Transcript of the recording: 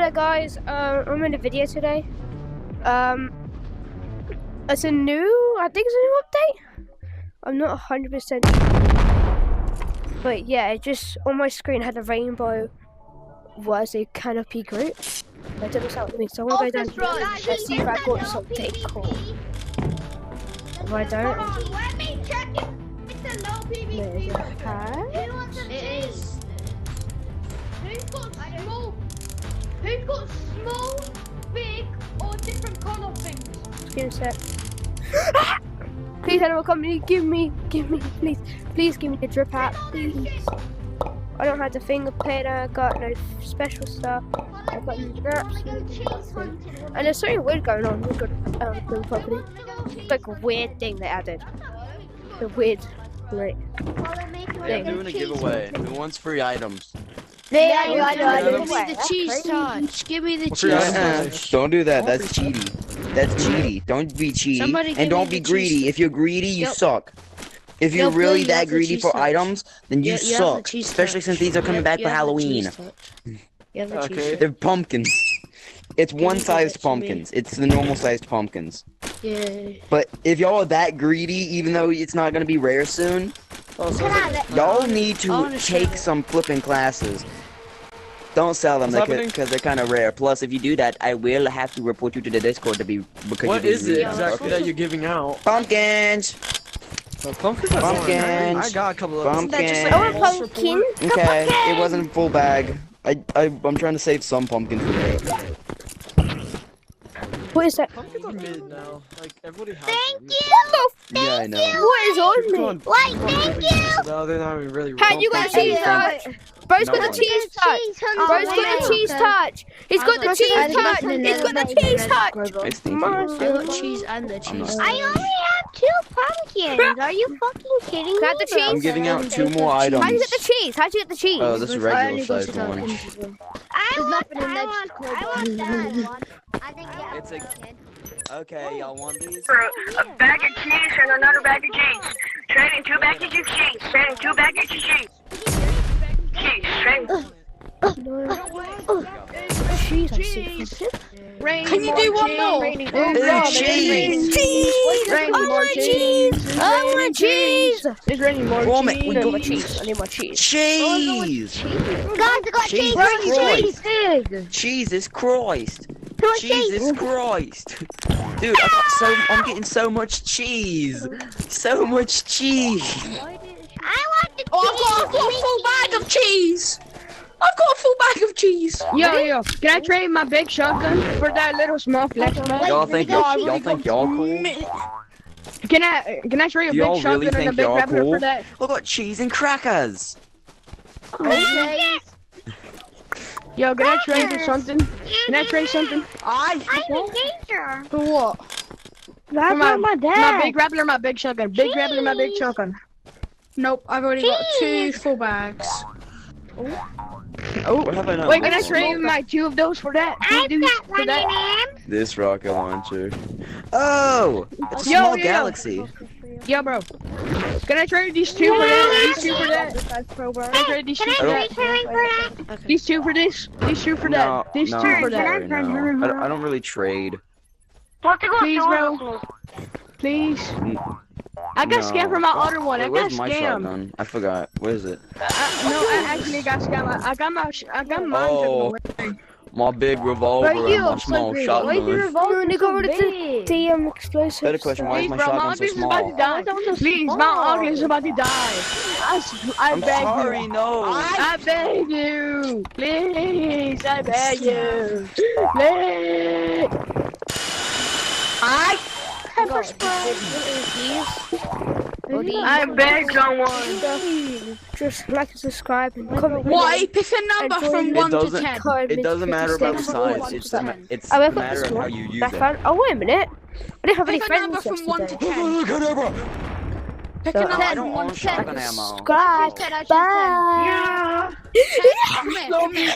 Hi guys, I'm in a video today. It's a new, I think it's a new update. I'm not 100%, but yeah, it just on my screen had a rainbow. Was a canopy group. I don't know what it means. So I'm gonna go down here and see if I got something cool. If I don't, Let me check it. It's a low PvP. It is. Who's got small, big, or different color things? just give me a sec. Please, animal company, give me, please give me the drip hat, please. I don't have the fingerprint. I got no special stuff. I've got absolutely nothing. And there's something weird going on with the property. It's like a weird thing they added. The weird, like, They're doing a giveaway. Who wants free items? I Give me the cheese touch. Give me the cheese touch. Don't do that. That's cheaty. That's cheaty. Don't be cheaty. Somebody give And don't me be the greedy. cheese. If you're greedy, you Yep. suck. If you're Yep, really you that have the greedy cheese for touch. items, then you have the suck. cheese Especially touch. since these are coming back for You have the Halloween. cheese touch. You have the cheese Okay. touch. They're pumpkins. It's me one-sized that to me. pumpkins. It's the normal-sized pumpkins. Yeah. But if y'all are that greedy, even though it's not gonna be rare soon, y'all need to honestly- take some flipping classes. Don't sell them What's happening? because they're kind of rare. Plus, if you do that, I will have to report you to the Discord because What you're is being it rude. exactly that you're giving out? Pumpkins. Pumpkins. Pumpkins. I got a couple of Pumpkins. I want a pumpkin. Okay, it wasn't full bag. I'm trying to save some pumpkin for later. What is that? Pumpkins are mid now. Like everybody has Thank them. Yeah, I know. What is on me? Like, thank you. No, they're not even really. Pat, you got a cheese touch. Bro's got the cheese touch. Bro's got the cheese touch. He's got the cheese touch. He's got the cheese touch. It's I got cheese and the cheese. I only have 2 pumpkins. Are you fucking kidding me? Got the cheese? I'm giving out 2 more How'd you items. get the cheese? How'd you get the cheese? Oh, this is regular sized one. I want that one. I think It's a. Okay, y'all want these? For a bag of cheese and another bag of cheese. Trading 2 bags of cheese. Trading 2 bags of cheese. Cheese. Trading. Cheese, I see. Can you do one more? Cheese! Cheese! I want cheese! I want cheese! Is there any more Vomit, cheese? we I need go my cheese. I need my cheese. Cheese! Guys, I got Jesus cheese. Christ! Jesus Christ! Jesus Christ! Dude, I'm getting so much cheese! So much cheese! I want the cheese. I've got a full bag of cheese! I've got a full bag of cheese! Yo, can I trade my big shotgun for that little small flex man? Y'all think y'all cool? Can I trade a Y'all big really shotgun and a think big y'all rattler cool? for that? Look got cheese and crackers! Yo, can I trade you something? Can I trade something? I'm in danger. For what? That's My big rattler, my big shotgun. Big rattler, my big shotgun. Nope, I've already got 2 full bags. Oh, What have I not wait, can I listed? trade my 2 of those for that? I've got For one in that? hand. This rocket launcher. Oh! It's a Yo, small yo. galaxy. Yo, bro. Can I trade these 2 for that? These 2 for that? Can I trade these 2 for that? For that? These 2 for this? These 2 for No, that? These 2 no, for that? sorry, no. I don't really trade. What's it Please, going bro. Please. I got scammed from my other one. Wait, I got where's my scammed. shotgun? I forgot. Where is it? No, I actually got scammed. I got mine. Oh. My big revolver and my small shotgun. No, they got rid of the damn explosives. Better question, why is Please, my bro, my shotgun so ugly is about to small? die. Please, my ugly is about to die. I I'm beg sorry, you. no. I beg you. Please, I beg you. Please. Pepper spray. I beg someone. Just like and subscribe and comment. Why? Pick a number Enjoy from it 1 to doesn't- 10. It doesn't matter about the Stay size. It's tuned. it's I a woke up matter this of how morning. you use That's it. fun. Oh, wait a minute. I didn't have any Pick a number friends from 1 to yesterday. 10. Pick a So- number I from don't 1 want to 10. shotgun ammo. Subscribe. Bye. Come here, come here.